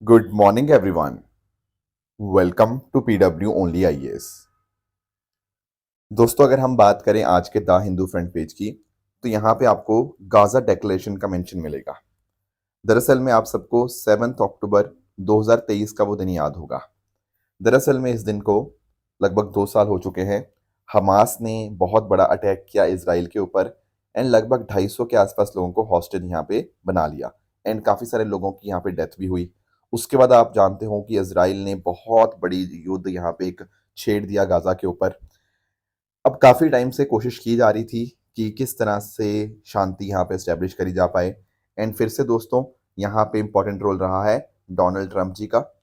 Good morning everyone. Welcome to PW only IAS. दोस्तों, अगर हम बात करें आज के द हिंदू फ्रंट पेज की, तो यहाँ पे आपको गाजा डेक्लेरेशन का मेंशन मिलेगा। दरअसल में आप सबको 7 अक्टूबर 2023 का वो दिन याद होगा। दरअसल में इस दिन को लगभग 2 साल हो चुके हैं। हमास ने बहुत बड़ा अटैक किया इसराइल के ऊपर एंड लगभग 250 के आसपास लोगों को हॉस्टेज यहाँ पे बना लिया एंड काफ़ी सारे लोगों की यहाँ पे डेथ भी हुई। उसके बाद आप जानते हो कि इसराइल ने बहुत बड़ी युद्ध यहाँ पे एक छेड़ दिया गाजा के ऊपर। अब काफ़ी टाइम से कोशिश की जा रही थी कि किस तरह से शांति यहाँ पे एस्टेब्लिश करी जा पाए एंड फिर से दोस्तों यहाँ पे इम्पोर्टेंट रोल रहा है डोनाल्ड ट्रंप जी का।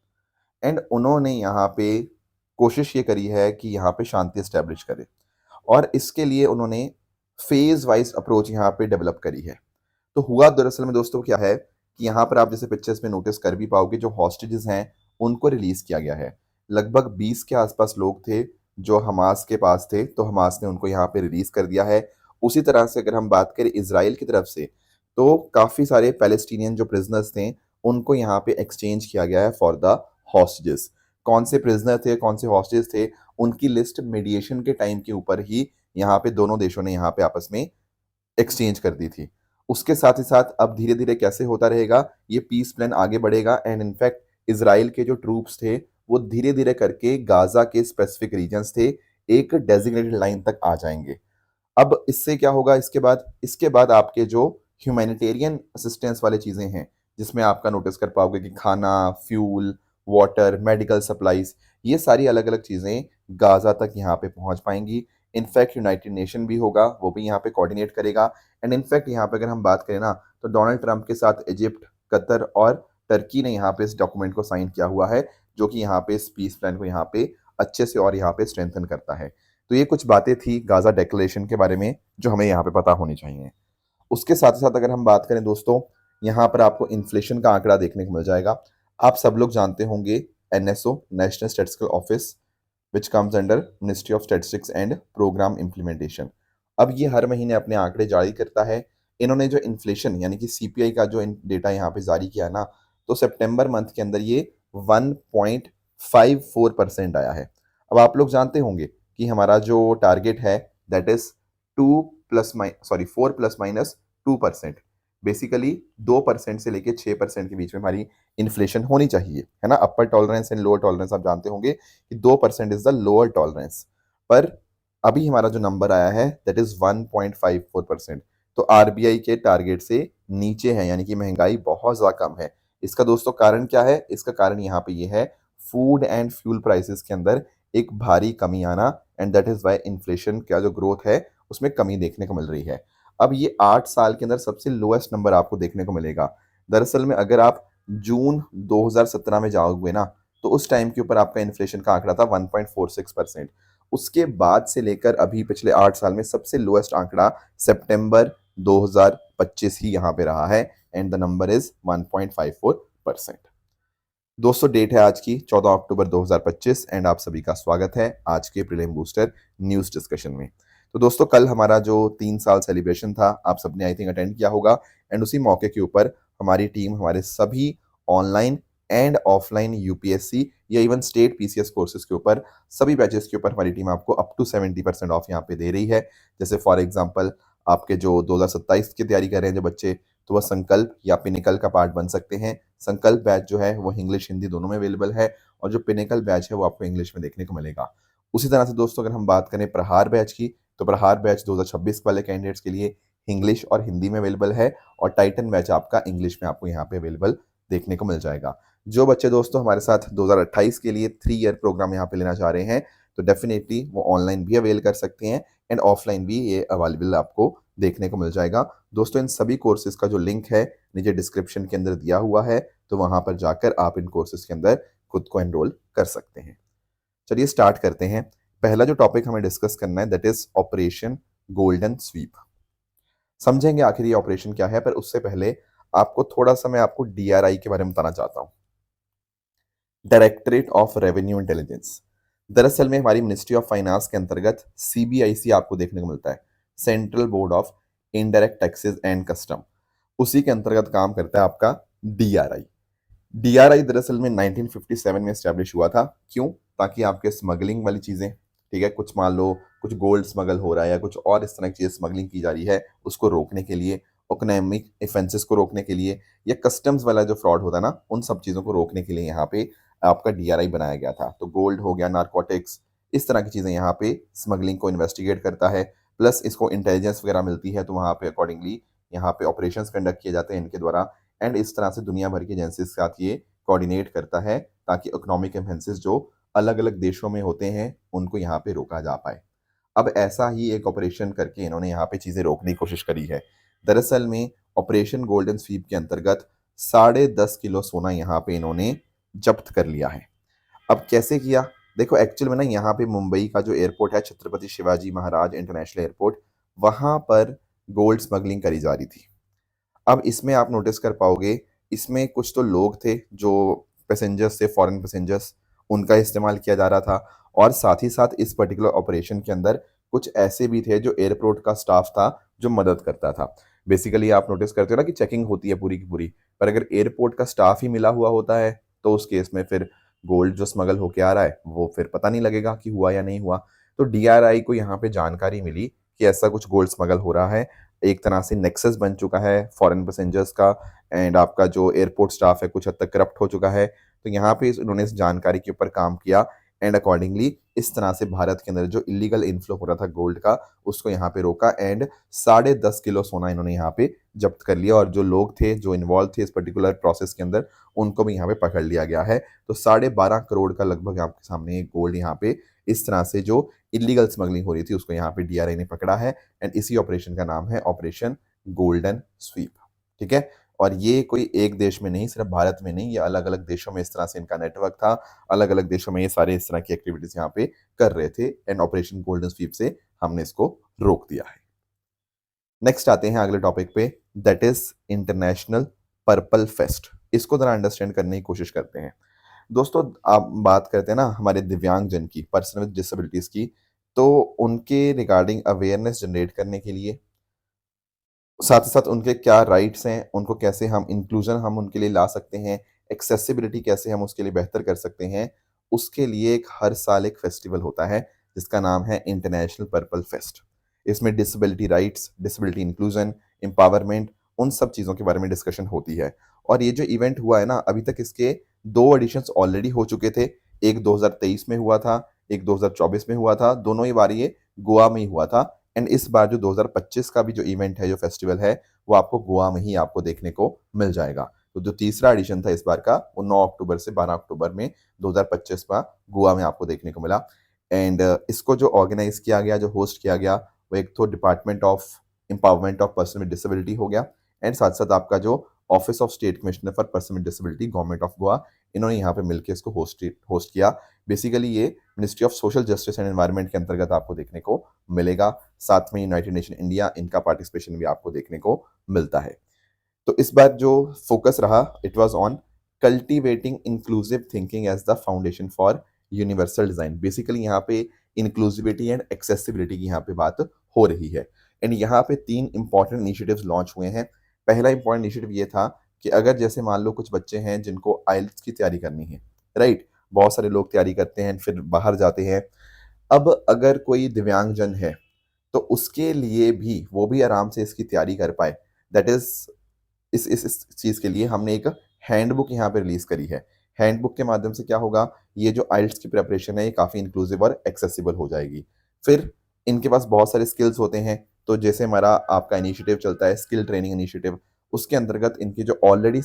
एंड उन्होंने यहाँ पे कोशिश ये करी है कि यहाँ पे शांति एस्टेब्लिश करें और इसके लिए उन्होंने फेज वाइज अप्रोच यहाँ पे डेवलप करी है। तो हुआ दरअसल में दोस्तों क्या है कि यहाँ पर आप जैसे पिक्चर्स में नोटिस कर भी पाओगे, जो हॉस्टेजेस हैं उनको रिलीज किया गया है। लगभग 20 के आसपास लोग थे जो हमास के पास थे, तो हमास ने उनको यहाँ पे रिलीज कर दिया है। उसी तरह से अगर हम बात करें इसराइल की तरफ से, तो काफ़ी सारे पैलेस्टीनियन जो प्रिजनर्स थे उनको यहाँ पे एक्सचेंज किया गया है फॉर द हॉस्टेजेस। कौन से प्रिजनर थे, कौन से हॉस्टेज थे, उनकी लिस्ट मीडिएशन के टाइम के ऊपर ही यहाँ पे दोनों देशों ने यहाँ पे आपस में एक्सचेंज कर दी थी। उसके साथ ही साथ अब धीरे-धीरे कैसे होता रहेगा, ये पीस प्लान आगे बढ़ेगा एंड इनफैक्ट इज़राइल के जो ट्रूप्स थे, वो धीरे-धीरे करके गाज़ा के स्पेसिफिक रीजन्स थे, एक डेज़िग्नेटेड लाइन तक आ जाएँगे। अब इससे क्या होगा इसके बाद आपके जो ह्यूमैनिटेरियन असिस्टेंस वाली चीज़ें हैं, जिसमें आपका नोटिस कर पाओगे कि खाना, फ्यूल, वाटर, मेडिकल सप्लाइज़, ये सारी अलग-अलग चीज़ें गाज़ा तक यहाँ पे पहुँच पाएँगी। इनफैक्ट यूनाइटेड नेशन भी होगा, वो भी यहाँ पे कोऑर्डिनेट करेगा एंड इनफैक्ट यहाँ पे अगर हम बात करें ना, तो डोनाल्ड ट्रंप के साथ इजिप्ट, कतर और टर्की ने यहाँ पे इस डॉक्यूमेंट को साइन किया हुआ है, जो कि यहाँ पे इस पीस प्लान को यहाँ पे अच्छे से और यहाँ पे स्ट्रेंथन करता है। तो ये कुछ बातें थी गाज़ा डेक्लेरेशन के बारे में, जो हमें यहाँ पे पता होनी चाहिए। उसके साथ ही साथ अगर हम बात करें दोस्तों, यहाँ पर आपको इन्फ्लेशन का आंकड़ा देखने को मिल जाएगा। आप सब लोग जानते होंगे NSO, national statistical office, which comes under ministry of statistics and programme implementation. अब ये हर महीने अपने आंकड़े जारी करता है। इन्होंने जो इन्फ्लेशन यानी कि सीपीआई का जो डेटा यहाँ पे जारी किया है ना, तो सितंबर मंथ के अंदर ये 1.54% आया है। अब आप लोग जानते होंगे कि हमारा जो टारगेट है that is 4 plus minus 2%। Basically 2% से लेके 6% के बीच में हमारी इन्फ्लेशन होनी चाहिए, है ना। अपर टॉलरेंस एंड लोअर टॉलरेंस आप जानते होंगे कि 2% इज द लोअर टॉलरेंस। पर अभी हमारा जो नंबर आया है दैट इज 1.54%। तो आरबीआई के टारगेट से नीचे है, यानी कि महंगाई बहुत ज़्यादा कम है। इसका दोस्तों कारण क्या है? इसका कारण यहाँ पे ये है, फूड एंड फ्यूल प्राइसेस के अंदर एक भारी कमी आना and that is why inflation का जो ग्रोथ है उसमें कमी देखने को मिल रही है। अब ये 8 साल के अंदर सबसे लोएस्ट नंबर आपको देखने को मिलेगा। दरअसल में अगर आप जून 2017 में जाओगे ना, तो उस टाइम के ऊपर आपका इन्फ्लेशन का आंकड़ा था 1.46%। उसके बाद से लेकर अभी पिछले 8 साल में सबसे लोएस्ट आंकड़ा सितंबर 2025 ही यहाँ पे रहा है एंड द नंबर इज 1.54%। दोस्तों, डेट है आज की 14 अक्टूबर 2025 एंड आप सभी का स्वागत है आज के प्रीलिम बूस्टर न्यूज़ डिस्कशन में। तो दोस्तों, कल हमारा जो 3 साल सेलिब्रेशन था आप सबने आई थिंक अटेंड किया होगा एंड उसी मौके के ऊपर हमारी टीम हमारे सभी ऑनलाइन एंड ऑफलाइन यूपीएससी या इवन स्टेट पीसीएस कोर्सेज के ऊपर सभी बैचेस के ऊपर हमारी टीम आपको अप टू 70% ऑफ यहाँ पे दे रही है। जैसे फॉर एग्जाम्पल आपके जो 2027 की तैयारी कर रहे हैं जो बच्चे, तो वह संकल्प या पिनिकल का पार्ट बन सकते हैं। संकल्प बैच जो है वो इंग्लिश हिंदी दोनों में अवेलेबल है और जो पिनिकल बैच है वो आपको इंग्लिश में देखने को मिलेगा। उसी तरह से दोस्तों अगर हम बात करें प्रहार बैच की, तो प्रहार बैच 2026 वाले कैंडिडेट्स के लिए इंग्लिश और हिंदी में अवेलेबल है और टाइटन बैच आपका इंग्लिश में आपको यहाँ पे अवेलेबल देखने को मिल जाएगा। जो बच्चे दोस्तों हमारे साथ 2028 के लिए 3 ईयर प्रोग्राम यहाँ पे लेना चाह रहे हैं, तो डेफिनेटली वो ऑनलाइन भी अवेल कर सकते हैं एंड ऑफलाइन भी ये अवेलेबल आपको देखने को मिल जाएगा। दोस्तों, इन सभी कोर्सेज का जो लिंक है नीचे डिस्क्रिप्शन के अंदर दिया हुआ है, तो वहां पर जाकर आप इन कोर्सेज के अंदर खुद को एनरोल कर सकते हैं। चलिए स्टार्ट करते हैं। पहला जो टॉपिक हमें डिस्कस करना है that is operation golden sweep. समझेंगे आखिर ये ऑपरेशन क्या है, पर उससे पहले आपको थोड़ा सा मैं आपको डीआरआई के बारे में बताना चाहता हूँ, डायरेक्टरेट ऑफ रेवेन्यू इंटेलिजेंस। दरअसल में हमारी मिनिस्ट्री ऑफ फाइनेंस के अंतर्गत सीबीआईसी आपको देखने को मिलता है, central board of indirect taxes and custom. उसी के अंतर्गत काम करता है आपका डीआरआई। डीआरआई दरअसल में 1957 में स्टैब्लिश हुआ था। क्यों? ताकि आपके स्मगलिंग वाली चीज़ें, ठीक है, कुछ मान लो कुछ गोल्ड स्मगल हो रहा है या कुछ और इस तरह की चीज़ स्मगलिंग की जा रही है, उसको रोकने के लिए, इकोनॉमिक ऑफेंसेस को रोकने के लिए, या कस्टम्स वाला जो फ्रॉड होता है ना, उन सब चीज़ों को रोकने के लिए यहाँ पे आपका डीआरआई बनाया गया था। तो गोल्ड हो गया, नारकोटिक्स, इस तरह की चीज़ें यहाँ पे स्मगलिंग को इन्वेस्टिगेट करता है, प्लस इसको इंटेलिजेंस वगैरह मिलती है, तो वहाँ पे अकॉर्डिंगली यहाँ पे ऑपरेशंस कंडक्ट किए जाते हैं इनके द्वारा, एंड इस तरह से दुनिया भर की एजेंसीज के साथ ये कोऑर्डिनेट करता है ताकि इकोनॉमिक ऑफेंसेस जो अलग-अलग देशों में होते हैं, उनको यहाँ पे रोका जा पाए। अब ऐसा ही एक ऑपरेशन करके इन्होंने यहाँ पे चीज़ें रोकने की कोशिश करी है। दरअसल में ऑपरेशन गोल्डन स्वीप के अंतर्गत 10.5 किलो सोना यहाँ पे इन्होंने जब्त कर लिया है। अब कैसे किया? देखो एक्चुअल में ना यहाँ पे मुंबई का जो एयरपोर्ट है, छत्रपति शिवाजी महाराज इंटरनेशनल एयरपोर्ट, वहाँ पर गोल्ड स्मगलिंग करी जा रही थी। अब इसमें आप नोटिस कर पाओगे, इसमें कुछ तो लोग थे जो पैसेंजर्स थे, फॉरेन पैसेंजर्स, उनका इस्तेमाल किया जा रहा था, और साथ ही साथ इस पर्टिकुलर ऑपरेशन के अंदर कुछ ऐसे भी थे जो एयरपोर्ट का स्टाफ था, जो मदद करता था। बेसिकली आप नोटिस करते हो ना कि चेकिंग होती है पूरी की पूरी, पर अगर एयरपोर्ट का स्टाफ ही मिला हुआ होता है, तो उस केस में फिर गोल्ड जो स्मगल होके आ रहा है, वो फिर पता नहीं लगेगा कि हुआ या नहीं हुआ। तो डीआरआई को यहाँ पे जानकारी मिली कि ऐसा कुछ गोल्ड स्मगल हो रहा है, एक तरह से नेक्सस बन चुका है फॉरेन पैसेंजर्स का, एंड आपका जो एयरपोर्ट स्टाफ है कुछ हद तक करप्ट हो चुका है। तो यहाँ पे उन्होंने इस जानकारी के ऊपर काम किया, एंड अकॉर्डिंगली इस तरह से भारत के अंदर जो इलीगल इनफ्लो हो रहा था गोल्ड का, उसको यहाँ पे रोका, एंड 10.5 किलो सोना इन्होंने यहाँ पे जब्त कर लिया, और जो लोग थे जो इन्वॉल्व थे इस पर्टिकुलर प्रोसेस के अंदर, उनको भी यहाँ पे पकड़ लिया गया है। तो 12.5 करोड़ का लगभग आपके सामने गोल्ड यहाँ पे इस तरह से जो इलीगल स्मगलिंग हो रही थी, उसको यहाँ पे डीआरआई ने पकड़ा है, एंड इसी ऑपरेशन का नाम है ऑपरेशन गोल्डन स्वीप। ठीक है? और ये कोई एक देश में नहीं, सिर्फ भारत में नहीं, ये अलग-अलग देशों में इस तरह से इनका नेटवर्क था, अलग-अलग देशों में ये सारे इस तरह की एक्टिविटीज़ यहाँ पे कर रहे थे, एंड ऑपरेशन गोल्डन स्वीप से हमने इसको रोक दिया है। नेक्स्ट आते हैं अगले टॉपिक पे, that is international purple fest. इसको ज़रा अंडरस्टैंड करने की कोशिश करते हैं। दोस्तों, आप बात करते हैं ना हमारे दिव्यांगजन की, पर्सन विद डिसेबिलिटीज़ की, तो उनके रिगार्डिंग अवेयरनेस जनरेट करने के लिए, साथ ही साथ उनके क्या राइट्स हैं, उनको कैसे हम इंक्लूजन हम उनके लिए ला सकते हैं, एक्सेसिबिलिटी कैसे हम उसके लिए बेहतर कर सकते हैं, उसके लिए एक हर साल एक फेस्टिवल होता है जिसका नाम है इंटरनेशनल पर्पल फेस्ट। इसमें disability rights, disability inclusion, empowerment, उन सब चीज़ों के बारे में डिस्कशन होती है। और ये जो इवेंट हुआ है ना, अभी तक इसके 2 एडिशंस ऑलरेडी हो चुके थे। एक 2023 में हुआ था, एक 2024 में हुआ था, दोनों ही बार ये गोवा में ही हुआ था, एंड इस बार जो 2025 का भी जो इवेंट है, जो फेस्टिवल है, वो आपको गोवा में ही आपको देखने को मिल जाएगा। तो जो तीसरा एडिशन था इस बार का, वो 9 अक्टूबर से 12 अक्टूबर में 2025 में गोवा में आपको देखने को मिला। एंड इसको जो ऑर्गेनाइज किया गया, जो होस्ट किया गया, वो एक तो department of empowerment of person with disability हो गया, एंड साथ साथ आपका जो office of state commissioner for person with disability, government of Goa, इन्होंने यहाँ पे मिलकर इसको होस्ट किया। बेसिकली ये ministry of social justice and environment के अंतर्गत आपको देखने को मिलेगा। साथ में यूनाइटेड नेशन इंडिया, इनका पार्टिसिपेशन भी आपको देखने को मिलता है। तो इस बार जो फोकस रहा, it was on cultivating inclusive thinking as the foundation for universal design. Basically यहाँ पे इंक्लूसिविटी एंड एक्सेसिबिलिटी की यहाँ पे बात हो रही है, एंड यहाँ पे 3 इंपॉर्टेंट इनिशिएटिव्स लॉन्च हुए हैं। पहला इंपॉर्टेंट इनिशिएटिव ये था कि अगर जैसे मान लो कुछ बच्चे हैं जिनको आइल्स की तैयारी करनी है, राइट, बहुत सारे लोग तैयारी करते हैं फिर बाहर जाते हैं। अब अगर कोई दिव्यांगजन है, तो उसके लिए भी वो भी आराम से इसकी तैयारी कर पाए, दैट इज इस चीज़ के लिए हमने एक हैंडबुक यहाँ पे रिलीज़ करी है। हैंडबुक के माध्यम से क्या होगा, ये जो आइल्स की प्रिपरेशन है, ये काफ़ी इंक्लूसिव और एक्सेसिबल हो जाएगी। फिर इनके पास बहुत सारे स्किल्स होते हैं, तो जैसे हमारा आपका इनिशिएटिव चलता है स्किल ट्रेनिंग इनिशिएटिव, उसके अंतर्गत इनके जो ऑलरेडी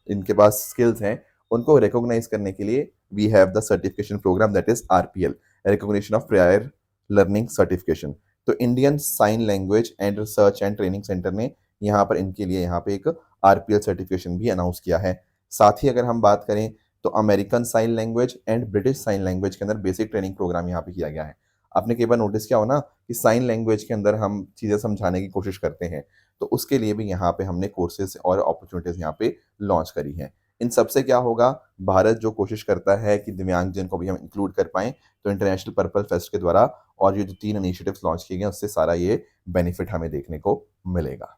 इनके पास स्किल्स हैं, उनको रिकॉग्नाइज करने के लिए we have the certification programme, that is RPL, recognition of prior learning certification. तो Indian sign language and research and training centre ने यहाँ पर इनके लिए यहाँ पे एक आरपीएल सर्टिफिकेशन भी अनाउंस किया है। साथ ही अगर हम बात करें तो American sign language and British sign language के अंदर बेसिक ट्रेनिंग प्रोग्राम यहाँ पे किया गया है। आपने कई बार नोटिस किया हो ना कि साइन लैंग्वेज के अंदर हम चीज़ें समझाने की कोशिश करते हैं, तो उसके लिए भी यहाँ पे हमने कोर्सेज और अपॉर्चुनिटीज़ यहाँ पे लॉन्च करी हैं। इन सबसे क्या होगा, भारत जो कोशिश करता है कि दिव्यांगजन को भी हम इंक्लूड कर पाएँ, तो इंटरनेशनल पर्पल फेस्ट के द्वारा और ये जो 3 इनिशिएटिव्स लॉन्च किए गए हैं, उससे सारा ये बेनिफिट हमें देखने को मिलेगा।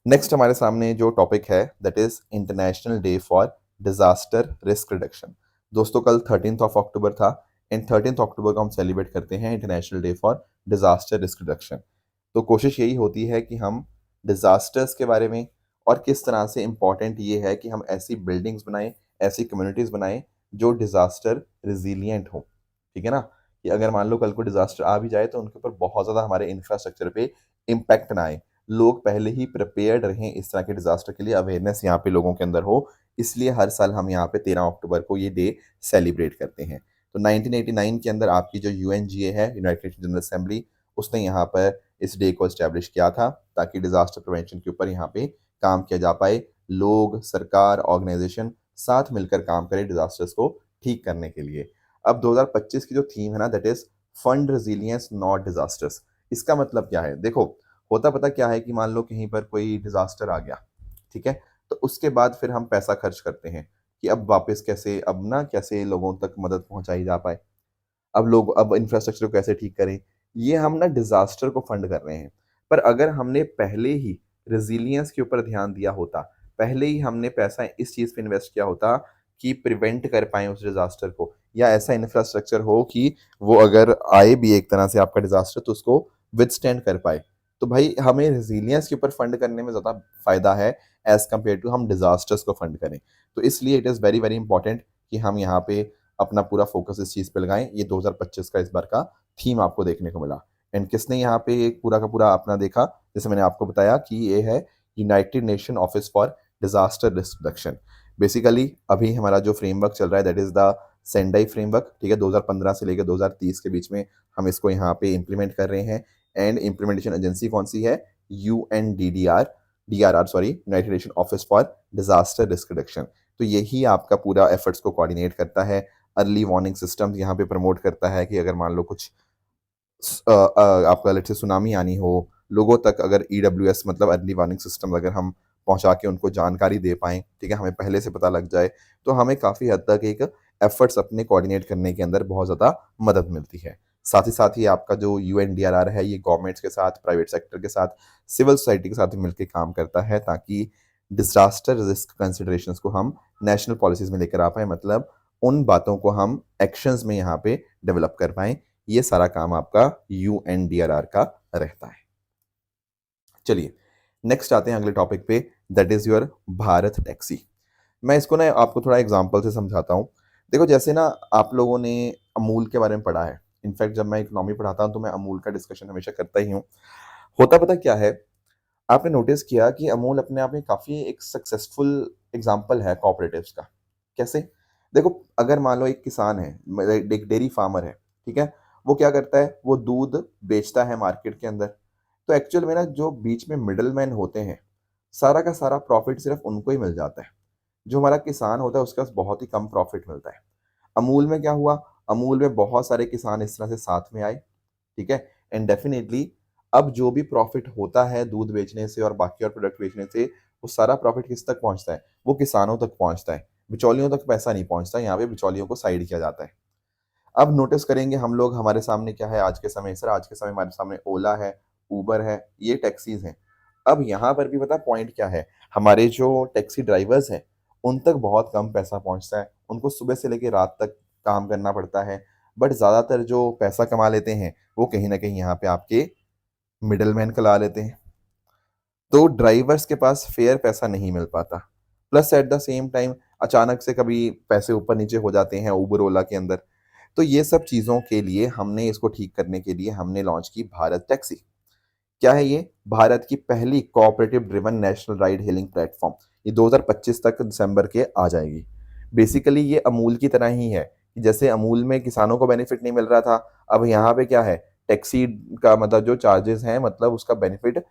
नेक्स्ट हमारे सामने जो टॉपिक है that is international day for disaster risk reduction. दोस्तों कल 13 अक्टूबर था एंड 13 अक्टूबर को हम सेलिब्रेट करते हैं international day for disaster risk reduction. तो कोशिश यही होती है कि हम डिजास्टर्स के बारे में और किस तरह से इम्पॉर्टेंट ये है कि हम ऐसी बिल्डिंग्स बनाएं, ऐसी कम्युनिटीज़ बनाएं जो डिजास्टर रिजिलियंट हो। ठीक है ना, कि अगर मान लो कल को डिजास्टर आ भी जाए तो उनके ऊपर बहुत ज़्यादा हमारे इंफ्रास्ट्रक्चर पे इम्पैक्ट ना आए, लोग पहले ही प्रिपेयर्ड रहें इस तरह के डिजास्टर के लिए, अवेयरनेस यहाँ पे लोगों के अंदर हो। इसलिए हर साल हम यहाँ पे 13 अक्टूबर को ये डे सेलिब्रेट करते हैं। तो 1989 के अंदर आपकी जो यूएनजीए है, यूनाइटेड नेशन जनरल असेंबली, उसने यहाँ पर इस डे को एस्टेब्लिश किया था ताकि डिजास्टर प्रिवेंशन के ऊपर यहाँ पे काम किया जा पाए। लोग, सरकार, ऑर्गेनाइजेशन साथ मिलकर काम करें डिजास्टर्स को ठीक करने के लिए। अब 2025 की जो थीम है ना that is fund resilience not disasters. इसका मतलब क्या है, देखो होता पता क्या है कि मान लो कहीं पर कोई डिजास्टर आ गया, ठीक है, तो उसके बाद फिर हम पैसा खर्च करते हैं कि अब वापस कैसे, अब ना कैसे लोगों तक मदद पहुंचाई जा पाए, अब इंफ्रास्ट्रक्चर को कैसे ठीक करें। ये हम ना डिजास्टर को फंड कर रहे हैं। पर अगर हमने पहले ही रेजिलियंस के ऊपर ध्यान दिया होता, पहले ही हमने पैसा इस चीज पे इन्वेस्ट किया होता कि प्रिवेंट कर पाए उस डिजास्टर को, या ऐसा इंफ्रास्ट्रक्चर हो कि वो अगर आए भी एक तरह से आपका डिजास्टर तो उसको विदस्टैंड कर पाए, तो भाई हमें रेजिलियंस के ऊपर फंड करने में ज़्यादा फायदा है एज कम्पेयर टू हम डिजास्टर्स को फंड करें। तो इसलिए it is very very important कि हम यहाँ पे अपना पूरा फोकस इस चीज़ पे लगाएं। ये 2025 का इस बार का थीम आपको देखने को मिला। एंड किसने यहाँ पे एक पूरा का पूरा अपना देखा, जैसे मैंने आपको बताया कि ये है United nation office for disaster risk reduction. Basically अभी हमारा जो फ्रेमवर्क चल रहा है that is the Sendai framework, ठीक है, 2015 से लेकर 2030 के बीच में हम इसको यहाँ पे इम्प्लीमेंट कर रहे हैं। एंड इम्प्लीमेंटेशन एजेंसी कौन सी है, DRR sorry, United nation office for disaster risk reduction. तो यही आपका पूरा एफर्ट्स को कोऑर्डिनेट करता है। अर्ली वार्निंग सिस्टम्स यहाँ पे प्रमोट करता है कि अगर मान लो कुछ आपका लेट से सुनामी आनी हो, लोगों तक अगर EWS मतलब अर्ली वार्निंग सिस्टम अगर हम पहुंचा के उनको जानकारी दे पाएँ, ठीक है, हमें पहले से पता लग जाए, तो हमें काफ़ी हद तक एक एफर्ट्स अपने कोऑर्डिनेट करने के अंदर बहुत ज़्यादा मदद मिलती है। साथ ही आपका जो UNDRR है ये गवर्नमेंट्स के साथ, प्राइवेट सेक्टर के साथ, सिविल सोसाइटी के साथ भी मिलकर काम करता है ताकि डिजास्टर रिस्क कंसिडरेशंस को हम नेशनल पॉलिसीज में लेकर आ पाए, मतलब उन बातों को हम एक्शंस में यहाँ पे डेवलप कर पाएँ। ये सारा काम आपका UNDRR का रहता है। चलिए नेक्स्ट आते हैं अगले टॉपिक पे, that is your Bharat taxi. मैं इसको ना आपको थोड़ा एग्जांपल से समझाता हूँ। देखो जैसे ना आप लोगों ने अमूल के बारे में पढ़ा है, इनफैक्ट जब मैं इकोनॉमी पढ़ाता हूँ तो मैं अमूल का डिस्कशन हमेशा करता ही हूँ। होता पता क्या है, आपने नोटिस किया कि अमूल अपने आप में काफ़ी एक सक्सेसफुल एग्जाम्पल है कोऑपरेटिव्स का। कैसे, देखो अगर मान लो एक किसान है, एक डेयरी फार्मर है, ठीक है, वो क्या करता है, वो दूध बेचता है मार्केट के अंदर। तो एक्चुअल में ना जो बीच में मिडल मैन होते हैं, सारा का सारा प्रॉफिट सिर्फ उनको ही मिल जाता है। जो हमारा किसान होता है उसके पास बहुत ही कम प्रॉफिट मिलता है। अमूल में क्या हुआ, अमूल में बहुत सारे किसान इस तरह से साथ में आए, ठीक है, एंड डेफिनेटली अब जो भी प्रॉफिट होता है दूध बेचने से और बाकी और प्रोडक्ट बेचने से, वो सारा प्रॉफिट किस तक पहुंचता है, वो किसानों तक पहुंचता है। बिचौलियों तक पैसा नहीं पहुंचता, यहाँ पे बिचौलियों को साइड किया जाता है। अब नोटिस करेंगे हम लोग, हमारे सामने क्या है आज के समय, सर आज के समय हमारे सामने ओला है, उबर है, ये टैक्सीज हैं। अब यहाँ पर भी पता पॉइंट क्या है, हमारे जो टैक्सी ड्राइवर्स हैं उन तक बहुत कम पैसा पहुंचता है, उनको सुबह से लेकर रात तक काम करना पड़ता है। बट ज़्यादातर जो पैसा कमा लेते हैं वो कहीं ना कहीं यहाँ पे आपके मिडल मैन कला लेते हैं। तो ड्राइवर्स के पास फेयर पैसा नहीं मिल पाता, plus at the same time अचानक से कभी पैसे ऊपर नीचे हो जाते हैं उबर ओला के अंदर। तो ये सब चीज़ों के लिए हमने इसको ठीक करने के लिए हमने लॉन्च की भारत टैक्सी। क्या है ये, भारत की पहली cooperative driven national ride hailing platform. ये 2025 तक दिसंबर के आ जाएगी। बेसिकली ये अमूल की तरह ही है कि जैसे अमूल में किसानों को बेनिफिट नहीं मिल रहा था, अब यहाँ पे क्या है, टैक्सी का मतलब जो चार्जेस हैं, मतलब उसका बेनिफिट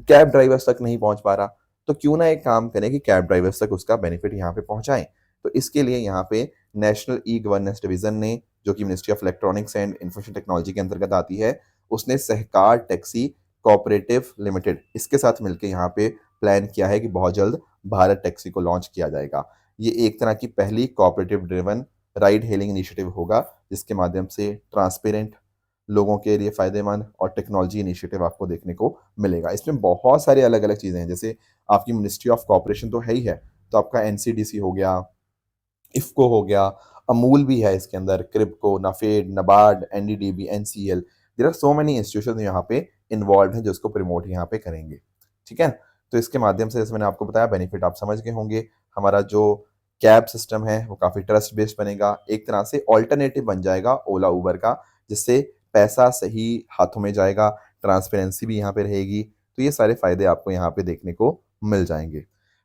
कैब ड्राइवर्स तक नहीं पहुंच पा रहा। तो क्यों ना एक काम करें कि कैब ड्राइवर्स तक उसका बेनिफिट यहाँ पे पहुंचाएं। तो इसके लिए यहाँ पे नेशनल ई गवर्नेंस डिवीजन ने, जो कि ministry of electronics and information technology के अंतर्गत आती है, उसने सहकार टैक्सी कोऑपरेटिव लिमिटेड इसके साथ मिलकर यहाँ पे प्लान किया है कि बहुत जल्द भारत टैक्सी को लॉन्च किया जाएगा। ये एक तरह की पहली cooperative driven ride hailing initiative होगा जिसके माध्यम से ट्रांसपेरेंट, लोगों के लिए फ़ायदेमंद और टेक्नोलॉजी इनिशिएटिव आपको देखने को मिलेगा। इसमें बहुत सारे अलग-अलग चीज़ें हैं, जैसे आपकी मिनिस्ट्री ऑफ कॉर्पोरेशन तो है ही है, तो आपका एनसीडीसी हो गया, इफ़को हो गया, अमूल भी है इसके अंदर, KRIBHCO, NAFED, NABARD, NDDB, NCL, there are so many institutions यहाँ पे इन्वॉल्व्ड हैं जो इसको प्रमोट यहाँ पे करेंगे। ठीक है? तो इसके माध्यम से जैसे मैंने आपको बताया बेनिफिट आप समझ गए होंगे। हमारा जो कैब सिस्टम है वो काफ़ी ट्रस्ट बेस्ड बनेगा, एक तरह से अल्टरनेटिव बन जाएगा ओला, उबर का, जिससे पैसा सही हाथों में जाएगा, ट्रांसपेरेंसी भी यहाँ पे रहेगी। तो ये सारे फ़ायदे आपको यहाँ पे देखने को मिल जाएँगे।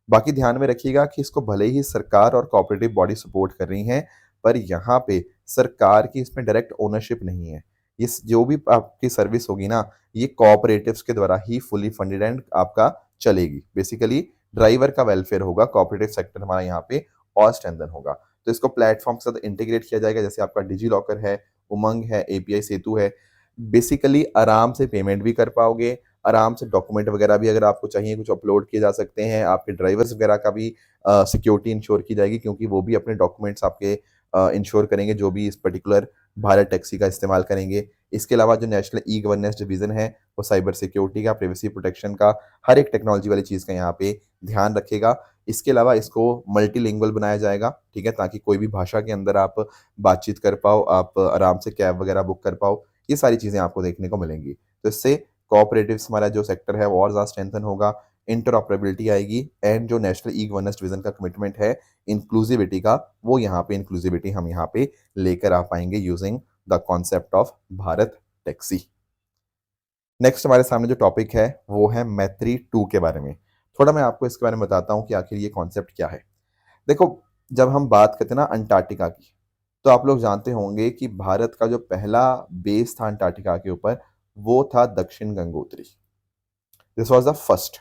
बाकी ध्यान में रखिएगा कि इसको भले ही सरकार और कोऑपरेटिव बॉडी सपोर्ट कर रही हैं, पर यहाँ पे सरकार की इसमें डायरेक्ट ओनरशिप नहीं है। इस जो भी आपकी सर्विस होगी ना, ये कोऑपरेटिव्स के द्वारा ही फुली फंडेड एंड आपका चलेगी। बेसिकली ड्राइवर का वेलफेयर होगा, कोऑपरेटिव सेक्टर हमारा यहाँ पे और स्ट्रेंथन होगा। तो इसको प्लेटफ़ॉर्म के साथ इंटीग्रेट किया जाएगा, जैसे आपका डिजी लॉकर है, उमंग है, एपीआई सेतु है। बेसिकली आराम से पेमेंट भी कर पाओगे, आराम से डॉक्यूमेंट वगैरह भी अगर आपको चाहिए कुछ अपलोड किए जा सकते हैं, आपके ड्राइवर्स वगैरह का भी सिक्योरिटी इंश्योर की जाएगी, क्योंकि वो भी अपने डॉक्यूमेंट्स आपके इंश्योर करेंगे जो भी इस पर्टिकुलर भारत टैक्सी का इस्तेमाल करेंगे। इसके अलावा जो नेशनल ई गवर्नेंस डिवीज़न है, वो साइबर सिक्योरिटी का, प्राइवेसी प्रोटेक्शन का, हर एक टेक्नोलॉजी वाली चीज़ का यहाँ पे ध्यान रखेगा। इसके अलावा इसको मल्टीलिंगुअल बनाया जाएगा, ठीक है? ताकि कोई भी भाषा के अंदर आप बातचीत कर पाओ, आप आराम से कैब वगैरह बुक कर पाओ। ये सारी चीज़ें आपको देखने को मिलेंगी। तो इससे कोऑपरेटिव्स हमारा जो सेक्टर है वो और ज़्यादा स्ट्रेंथन होगा, इंटरऑपरेबिलिटी आएगी एंड जो नेशनल ई गवर्नेंस डिवीज़न का कमिटमेंट है इंक्लूसिविटी का, वो यहाँ पे इंक्लूसिविटी हम यहाँ पे लेकर आ पाएँगे using the concept of Bharat taxi. Next हमारे सामने जो टॉपिक है वो है मैत्री 2 के बारे में। थोड़ा मैं आपको इसके बारे में बताता हूँ कि आखिर ये कॉन्सेप्ट क्या है। देखो, जब हम बात करते हैं ना अंटार्कटिका की, तो आप लोग जानते होंगे कि भारत का जो पहला बेस था अंटार्कटिका के ऊपर, वो था दक्षिण Gangotri. This was the first.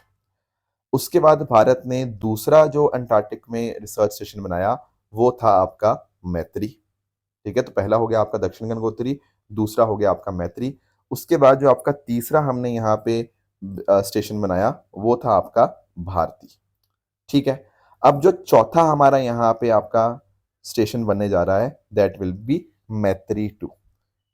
उसके बाद भारत ने दूसरा जो अंटार्कटिक में रिसर्च स्टेशन बनाया, वो था आपका मैत्री। ठीक है? तो पहला हो गया आपका दक्षिण गंगोत्री, दूसरा हो गया आपका मैत्री। उसके बाद जो आपका तीसरा हमने यहाँ पे स्टेशन बनाया, वो था आपका भारती। ठीक है? अब जो चौथा हमारा यहाँ पे आपका स्टेशन बनने जा रहा है, दैट विल बी मैत्री 2।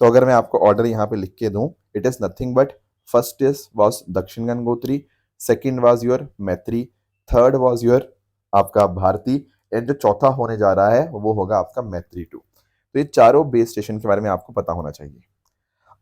तो अगर मैं आपको ऑर्डर यहाँ पे लिख के दूँ, it is nothing but first is was दक्षिण गंगोत्री, सेकंड वाज़ योर मैत्री, थर्ड वाज़ योर आपका भारती एंड जो चौथा होने जा रहा है, वो होगा आपका मैत्री 2। तो ये चारों बेस स्टेशन के बारे में आपको पता होना चाहिए।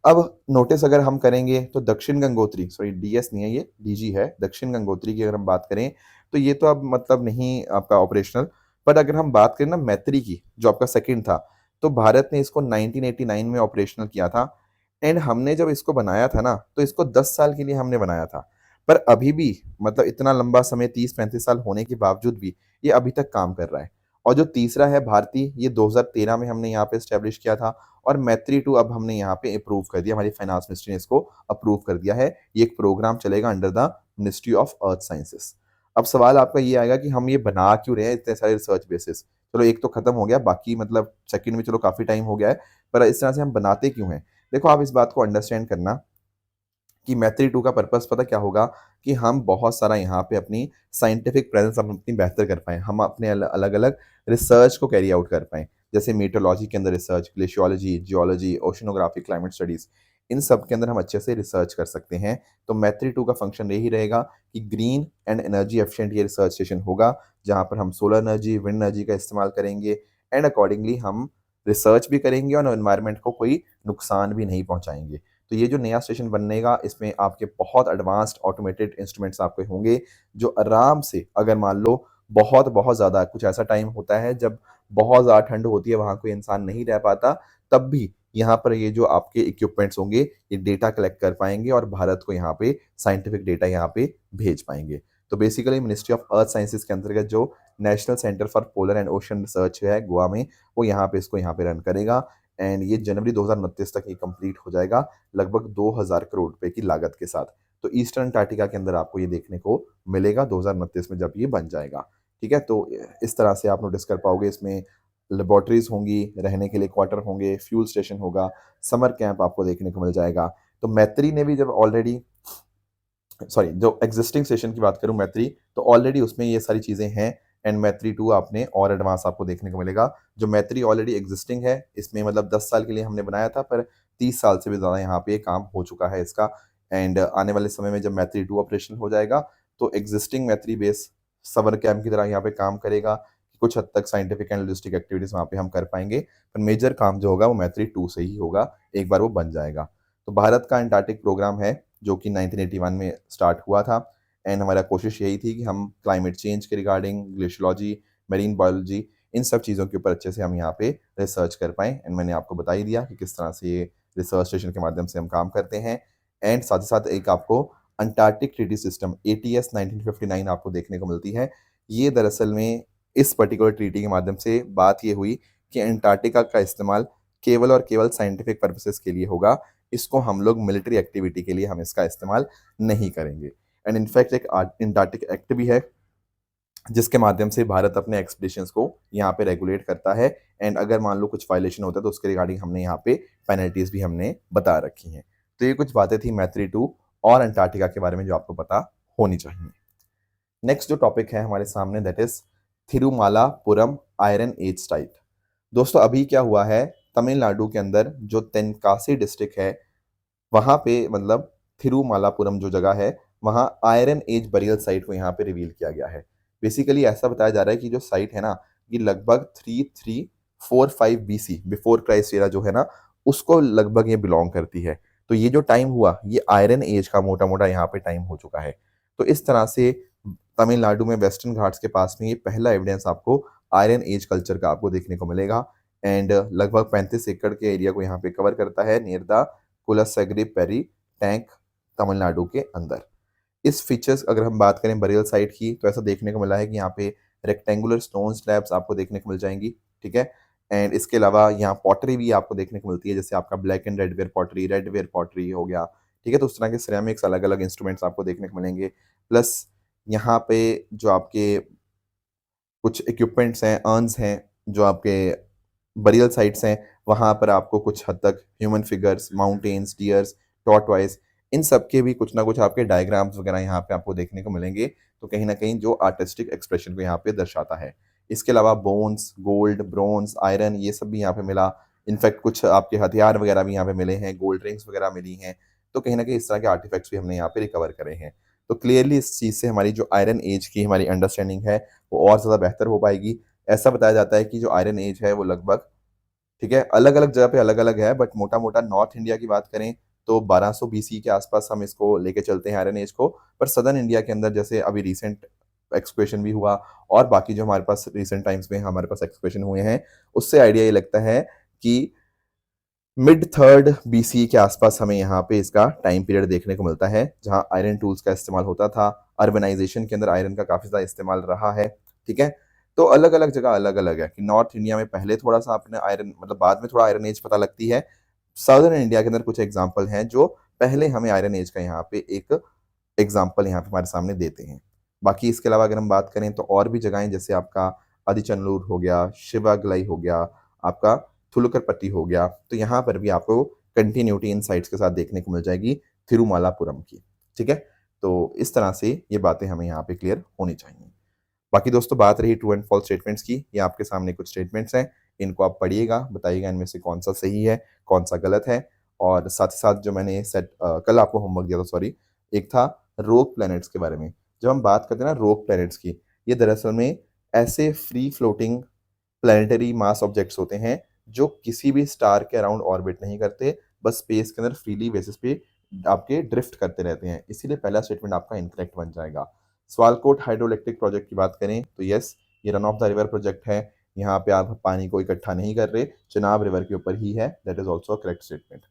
अब नोटिस अगर हम करेंगे तो दक्षिण गंगोत्री, सॉरी डीएस नहीं है ये, डीजी है, दक्षिण गंगोत्री की अगर हम बात करें, तो ये तो अब मतलब नहीं आपका ऑपरेशनल। बट अगर हम बात करें ना मैत्री की, जो आपका सेकंड था, तो भारत ने इसको 1989 में ऑपरेशनल किया था एंड हमने जब इसको बनाया था ना, तो इसको 10 साल के लिए हमने बनाया था। पर अभी भी मतलब इतना लंबा समय 30-35 साल होने के बावजूद भी ये अभी तक काम कर रहा है। और जो तीसरा है भारती, ये 2013 में हमने यहाँ पे एस्टेब्लिश किया था और मैत्री 2 अब हमने यहाँ पे अप्रूव कर दिया, हमारी फाइनेंस मिनिस्ट्री ने इसको अप्रूव कर दिया है। ये एक प्रोग्राम चलेगा under the ministry of earth sciences. अब सवाल आपका ये आएगा कि हम ये बना क्यों रहे हैं इतने सारे रिसर्च बेसिस? चलो एक तो खत्म हो गया, बाकी मतलब सेकंड में चलो काफ़ी टाइम हो गया है, पर इस तरह से हम बनाते क्यों हैं? देखो, आप इस बात को अंडरस्टैंड करना कि मैत्री 2 का पर्पस पता क्या होगा कि हम बहुत सारा यहाँ पे अपनी साइंटिफिक प्रेजेंस हम अपनी बेहतर कर पाएँ। हम अपने अलग-अलग रिसर्च को कैरी आउट कर पाएँ। जैसे मेट्रोलॉजी के अंदर research, glaciology, geology, oceanography, climate studies, इन सब के अंदर हम अच्छे से रिसर्च कर सकते हैं। तो मैत्री 2 का फंक्शन यही रहेगा कि ग्रीन एंड एनर्जी एफिशिएंट ये रिसर्च स्टेशन होगा, जहाँ पर हम सोलर एनर्जी, विंड एनर्जी का इस्तेमाल करेंगे एंड अकॉर्डिंगली हम रिसर्च भी करेंगे और एनवायरनमेंट को कोई नुकसान भी नहीं पहुँचाएँगे। तो ये जो नया स्टेशन बनेगा, इसमें आपके बहुत एडवांस्ड ऑटोमेटेड इंस्ट्रूमेंट्स आपके होंगे, जो आराम से अगर मान लो बहुत ज़्यादा कुछ ऐसा टाइम होता है जब बहुत ज़्यादा ठंड होती है, वहाँ कोई इंसान नहीं रह पाता, तब भी यहाँ पर ये जो आपके इक्विपमेंट्स होंगे, ये डेटा कलेक्ट कर पाएँगे और भारत को यहाँ पे साइंटिफिक डेटा यहाँ पे भेज पाएँगे। तो basically ministry of earth sciences के अंतर्गत जो national centre for polar and ocean research है गोवा में, वो यहाँ पे इसको यहाँ पे रन करेगा एंड ये जनवरी 2029 तक ये कंप्लीट हो जाएगा, लगभग 2000 करोड़ रुपए की लागत के साथ। तो ईस्टर्न अंटार्कटिका के अंदर आपको ये देखने को मिलेगा 2029 में जब ये बन जाएगा। ठीक है? तो इस तरह से आप नोटिस कर पाओगे, इसमें लैबोरेटरीज़ होंगी, रहने के लिए क्वार्टर होंगे, फ्यूल स्टेशन होगा, समर कैंप आपको देखने को मिल जाएगा। तो मैत्री ने भी जब ऑलरेडी, सॉरी, जो एक्जिस्टिंग स्टेशन की बात करूँ मैत्री, तो ऑलरेडी उसमें ये सारी चीज़ें हैं एंड मैत्री 2 आपने और एडवांस आपको देखने को मिलेगा। जो मैत्री ऑलरेडी एक्जिस्टिंग है, इसमें मतलब 10 साल के लिए हमने बनाया था, पर 30 साल से भी ज़्यादा यहाँ पे काम हो चुका है इसका। एंड आने वाले समय में जब मैत्री 2 ऑपरेशन हो जाएगा तो एग्जिस्टिंग मैत्री बेस समर कैंप की तरह यहाँ पे काम करेगा। कुछ हद तक साइंटिफिक एंड लॉजिस्टिक एक्टिविटीज़ वहाँ पे हम कर पाएंगे, पर मेजर काम जो होगा वो मैत्री 2 से ही होगा एक बार वो बन जाएगा। तो भारत का अंटार्कटिक प्रोग्राम है जो कि 1981 में स्टार्ट हुआ था। एंड हमारा कोशिश यही थी कि हम क्लाइमेट चेंज के रिगार्डिंग, ग्लेशियोलॉजी, मरीन बायोलॉजी, इन सब चीज़ों के ऊपर अच्छे से हम यहाँ पे रिसर्च कर पाएँ। एंड मैंने आपको बता ही दिया कि किस तरह से ये रिसर्च स्टेशन के माध्यम से हम काम करते हैं। एंड साथ ही साथ एक आपको अंटार्कटिक ट्रीटी सिस्टम ATS 1959 आपको देखने को मिलती है। ये दरअसल में इस पर्टिकुलर ट्रीटी के माध्यम से बात ये हुई कि अंटार्कटिका का इस्तेमाल केवल और केवल साइंटिफिक पर्पसेस के लिए होगा। इसको हम लोग मिलिट्री एक्टिविटी के लिए हम इसका इस्तेमाल नहीं करेंगे। एंड इनफैक्ट एक अंटार्कटिक एक्ट भी है जिसके माध्यम से भारत अपने एक्सपीडिशंस को यहाँ पे रेगुलेट करता है। एंड अगर मान लो कुछ वायलेशन होता है तो उसके रिगार्डिंग हमने यहाँ पे पेनल्टीज भी हमने बता रखी हैं। तो ये कुछ बातें थी मैत्री 2 और अंटार्कटिका के बारे में जो आपको पता होनी चाहिए। नेक्स्ट जो टॉपिक है हमारे सामने that is Thirumalapuram iron age site. दोस्तों अभी क्या हुआ है, तमिलनाडु के अंदर जो तेनकासी डिस्ट्रिक्ट है वहां पे मतलब थिरुमालापुरम जो जगह है वहां आयरन एज बरियल साइट को यहाँ पे रिवील किया गया है। बेसिकली ऐसा बताया जा रहा है कि जो साइट है ना ये लगभग 3345 BC बिफोर क्राइस्ट एरा जो है ना उसको लगभग ये बिलोंग करती है। तो ये जो टाइम हुआ ये आयरन एज का मोटा मोटा यहाँ पे टाइम हो चुका है। तो इस तरह से तमिलनाडु में वेस्टर्न घाट्स के पास में ये पहला एविडेंस आपको आयरन एज कल्चर का आपको देखने को मिलेगा। एंड लगभग 35 एकड़ के एरिया को यहाँ पे कवर करता है near the Kulasagiri Peri tank Tamil Nadu के अंदर। इस फीचर्स अगर हम बात करें बरियल साइट की तो ऐसा देखने को मिला है कि यहाँ पे रेक्टेंगुलर स्टोन स्लैब्स आपको देखने को मिल जाएंगी, ठीक है। एंड इसके अलावा यहाँ पॉटरी भी आपको देखने को मिलती है, जैसे आपका black and red ware pottery हो गया, ठीक है। तो उस तरह के सिरेमिक्स अलग अलग इंस्ट्रूमेंट्स आपको देखने को मिलेंगे। प्लस यहाँ पे जो आपके कुछ इक्विपमेंट्स हैं, अर्न्स हैं, जो आपके बरियल साइट्स हैं वहाँ पर आपको कुछ हद तक human figures, mountains, dears, tortoise, इन सब के भी कुछ ना कुछ आपके डायग्राम्स वगैरह यहाँ पे आपको देखने को मिलेंगे। तो कहीं ना कहीं जो आर्टिस्टिक एक्सप्रेशन को यहाँ पे दर्शाता है। इसके अलावा बोन्स, गोल्ड, ब्रोंज, आयरन ये सब भी यहाँ पे मिला। इनफैक्ट कुछ आपके हथियार वगैरह भी यहाँ पे मिले हैं, गोल्ड रिंग्स वगैरह मिली हैं। तो कहीं ना कहीं इस तरह के आर्टिफैक्ट्स भी हमने यहाँ पे रिकवर करे हैं। तो क्लियरली इस चीज़ से हमारी जो आयरन एज की हमारी अंडरस्टैंडिंग है वो और ज़्यादा बेहतर हो पाएगी। ऐसा बताया जाता है कि जो आयरन एज है वो लगभग, ठीक है, अलग अलग जगह पे अलग अलग है, बट मोटा मोटा नॉर्थ इंडिया की बात करें तो 1200 BC के आसपास हम इसको लेके चलते हैं आयरन एज को। पर सदर्न इंडिया के अंदर जैसे अभी रिसेंट एक्सकवेशन भी हुआ और बाकी जो हमारे पास रिसेंट टाइम्स में हमारे पास एक्सकवेशन हुए हैं उससे आइडिया ये लगता है कि मिड 3rd BC के आसपास हमें यहाँ पे इसका टाइम पीरियड देखने को मिलता है जहाँ आयरन टूल्स का इस्तेमाल होता था। अर्बनाइजेशन के अंदर आयरन का काफी ज्यादा इस्तेमाल रहा है, ठीक है। तो अलग अलग जगह अलग अलग है कि नॉर्थ इंडिया में पहले थोड़ा सा अपने आयरन मतलब बाद में थोड़ा आयरन एज पता लगती है। साउदर्न इंडिया के अंदर कुछ एग्जाम्पल हैं जो पहले हमें आयरन एज का यहाँ पे एक एग्जाम्पल यहाँ पे हमारे सामने देते हैं। बाकी इसके अलावा अगर हम बात करें तो और भी जगहें जैसे आपका आदिचनलूर हो गया, शिवागलाई हो गया, आपका थुलुकर पट्टी हो गया, तो यहाँ पर भी आपको कंटिन्यूटी इन साइट्स के साथ देखने को मिल जाएगी थिरुमालापुरम की, ठीक है। तो इस तरह से ये बातें हमें यहाँ पे क्लियर होनी चाहिए। बाकी दोस्तों बात रही ट्रू एंड फॉल्स स्टेटमेंट्स की, ये आपके सामने कुछ स्टेटमेंट्स हैं, इनको आप पढ़िएगा, बताइएगा इनमें से कौन सा सही है कौन सा गलत है। और साथ ही साथ जो मैंने कल आपको होमवर्क दिया था, सॉरी, एक था रोग प्लैनेट्स के बारे में। जब हम बात करते हैं ना रोग प्लैनेट्स की, ये दरअसल में ऐसे फ्री फ्लोटिंग प्लैनेटरी मास ऑब्जेक्ट्स होते हैं जो किसी भी स्टार के अराउंड ऑर्बिट नहीं करते, बस स्पेस के अंदर फ्रीली बेसिस पे आपके ड्रिफ्ट करते रहते हैं। इसीलिए पहला स्टेटमेंट आपका इनकरेक्ट बन जाएगा। स्वालकोट हाइड्रोइलेक्ट्रिक प्रोजेक्ट की बात करें तो यस, ये run of the river project है। यहाँ पे आप पानी को इकट्ठा नहीं कर रहे, चिनाब रिवर के ऊपर ही है, that is also correct statement.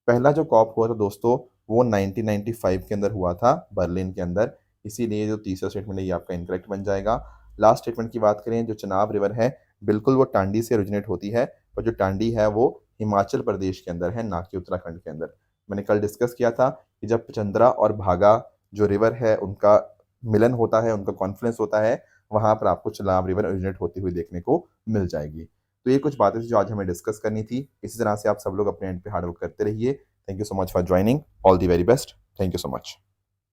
पहला जो कॉप हुआ था दोस्तों वो 1995 के अंदर हुआ था बर्लिन के अंदर, इसीलिए जो तीसरा स्टेटमेंट है ये आपका इनकरेक्ट बन जाएगा। लास्ट स्टेटमेंट की बात करें, जो चिनाब रिवर है बिल्कुल वो टांडी से ओरिजिनेट होती है, और जो टांडी है वो हिमाचल प्रदेश के अंदर है, ना कि उत्तराखंड के अंदर। मैंने कल डिस्कस किया था कि जब चंद्रा और भागा जो रिवर है उनका मिलन होता है, उनका कॉन्फ्लुएंस होता है, वहां पर आपको चिनाब रिवर ओरिजिनेट होती हुई देखने को मिल जाएगी। तो ये कुछ बातें थी जो आज हमें डिस्कस करनी थी। इसी तरह से आप सब लोग अपने एंड पे हार्ड वर्क करते रहिए। Thank you so much for joining, all the very best, thank you so much.